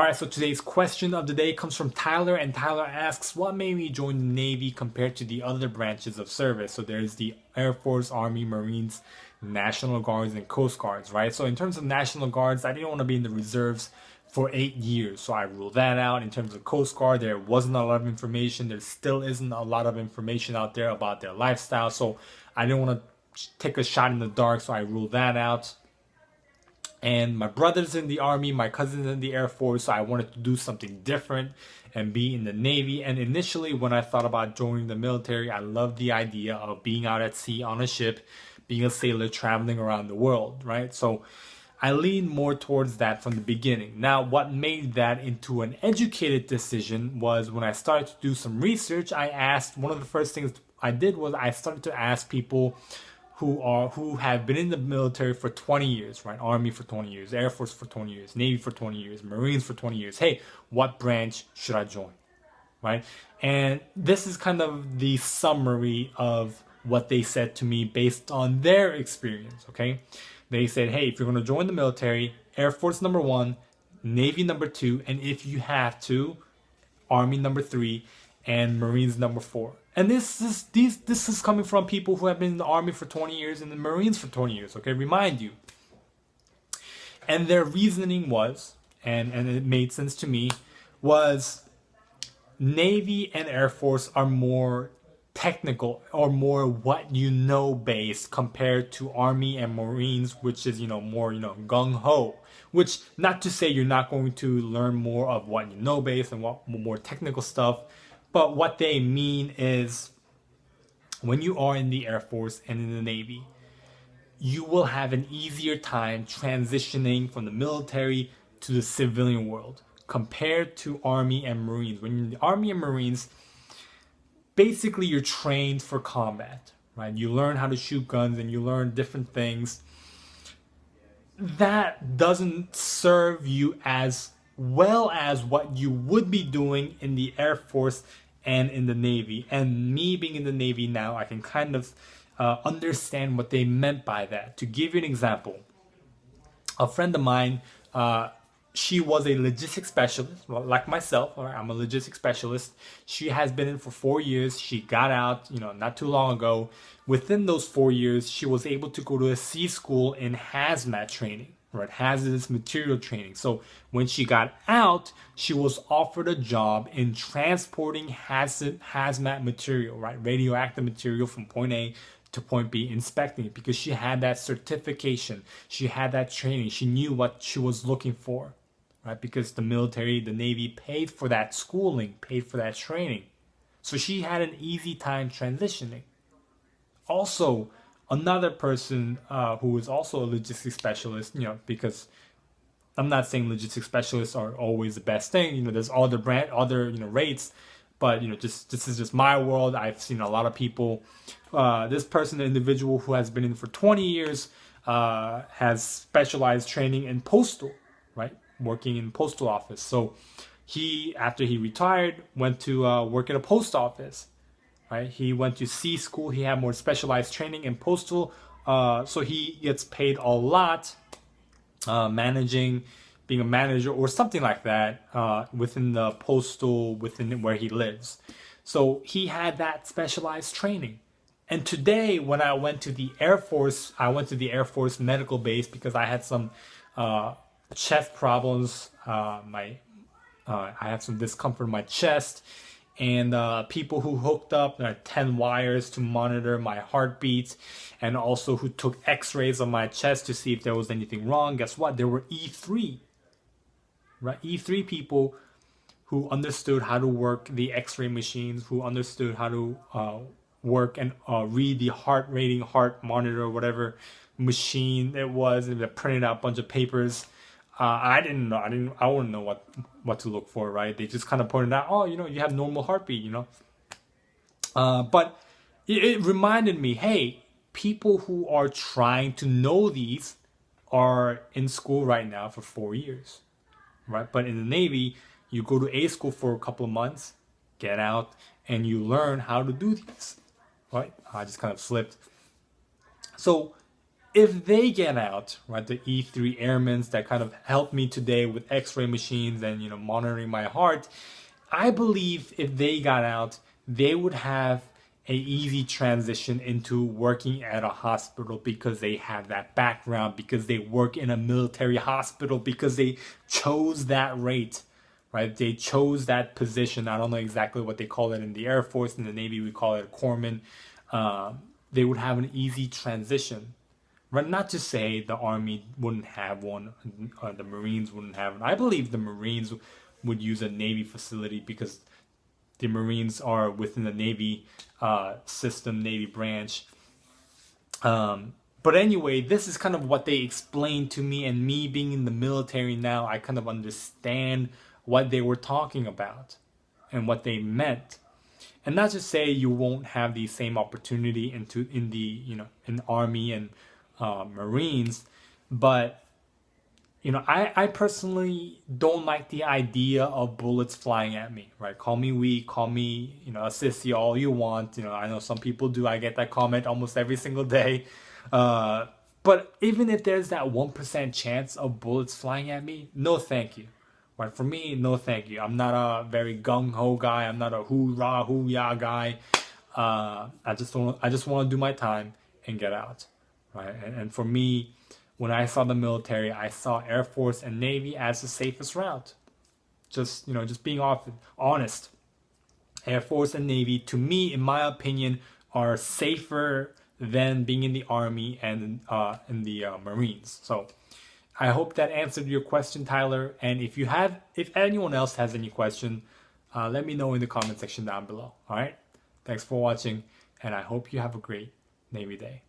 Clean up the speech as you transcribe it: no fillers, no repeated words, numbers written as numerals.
All right, so today's question of the day comes from Tyler, and Tyler asks, what made me join the Navy compared to the other branches of service? So there's the Air Force, Army, Marines, National Guards, and Coast Guards, right? So in terms of National Guards, I didn't want to be in the reserves for 8 years, so I ruled that out. In terms of Coast Guard, there wasn't a lot of information. There still isn't a lot of information out there about their lifestyle, so I didn't want to take a shot in the dark, so I ruled that out. And my brother's in the Army, my cousin's in the Air Force, so I wanted to do something different and be in the Navy. And initially, when I thought about joining the military, I loved the idea of being out at sea on a ship, being a sailor, traveling around the world, right? So I leaned more towards that from the beginning. Now, what made that into an educated decision was when I started to do some research. One of the first things I did was I started to ask people who have been in the military for 20 years, right? Army for 20 years, Air Force for 20 years, Navy for 20 years, Marines for 20 years. Hey, what branch should I join? Right? And this is kind of the summary of what they said to me based on their experience, okay? They said, hey, if you're going to join the military, Air Force number 1, Navy number 2, and if you have to, Army number 3, and Marines number 4. And this is coming from people who have been in the Army for 20 years and the Marines for 20 years, okay? Remind you. And their reasoning was, and it made sense to me, was Navy and Air Force are more technical or more what you know based compared to Army and Marines, which is, more, gung-ho. Which, not to say you're not going to learn more of what you know based and what more technical stuff, but what they mean is when you are in the Air Force and in the Navy, you will have an easier time transitioning from the military to the civilian world compared to Army and Marines. When you're in the Army and Marines, basically you're trained for combat, right? You learn how to shoot guns and you learn different things. That doesn't serve you as well as what you would be doing in the Air Force and in the Navy. And me being in the Navy now, I can kind of understand what they meant by that. To give you an example, a friend of mine, she was a logistics specialist, like myself. I'm a logistics specialist. She has been in for 4 years. She got out, not too long ago. Within those 4 years, she was able to go to a sea school in hazmat training, right? Hazardous material training. So when she got out, she was offered a job in transporting hazmat material, right? Radioactive material from point A to point B, inspecting it, because she had that certification. She had that training. She knew what she was looking for, right? Because the military, the Navy paid for that schooling, paid for that training. So she had an easy time transitioning. Also, another person who is also a logistics specialist, because I'm not saying logistics specialists are always the best thing. There's other rates, but this is just my world. I've seen a lot of people. This person, the individual who has been in for 20 years, has specialized training in postal, right? Working in postal office. So after he retired, went to work at a post office. Right? He went to C school. He had more specialized training in postal. So he gets paid a lot being a manager or something like that within the postal, within where he lives. So he had that specialized training. And today, when I went to the Air Force, I went to the Air Force medical base because I had some chest problems. I had some discomfort in my chest. And people who hooked up 10 wires to monitor my heartbeat, and also who took x-rays of my chest to see if there was anything wrong. Guess what? There were E3, right? E3 people who understood how to work the x-ray machines, who understood how to work and read the heart rating, heart monitor, whatever machine it was, and they printed out a bunch of papers. I wouldn't know what to look for, right? They just kind of pointed out, you have normal heartbeat, But it reminded me, hey, people who are trying to know these are in school right now for 4 years, right? But in the Navy, you go to A school for a couple of months, get out, and you learn how to do these, right? I just kind of slipped. So if they get out, right, the E3 airmen that kind of helped me today with X-ray machines and monitoring my heart, I believe if they got out, they would have a easy transition into working at a hospital because they have that background, because they work in a military hospital, because they chose that rate, right? They chose that position. I don't know exactly what they call it in the Air Force. In the Navy, we call it a corpsman. They would have an easy transition. Right? Not to say the Army wouldn't have one, the Marines wouldn't have one. I believe the Marines would use a Navy facility because the Marines are within the Navy system, Navy branch. But anyway, this is kind of what they explained to me, and me being in the military now, I kind of understand what they were talking about and what they meant. And not to say you won't have the same opportunity in the Army and Marines, but I personally don't like the idea of bullets flying at me, right? Call me weak, call me, a sissy, all you want. I know some people do. I get that comment almost every single day. But even if there's that 1% chance of bullets flying at me, no thank you. Right? For me, no thank you. I'm not a very gung-ho guy. I'm not a hoorah, hoo-yah guy. I just want to do my time and get out. Right? And for me, when I saw the military, I saw Air Force and Navy as the safest route. Just being honest. Air Force and Navy, to me, in my opinion, are safer than being in the Army and in the Marines. So I hope that answered your question, Tyler. And if anyone else has any question, let me know in the comment section down below. All right. Thanks for watching, and I hope you have a great Navy day.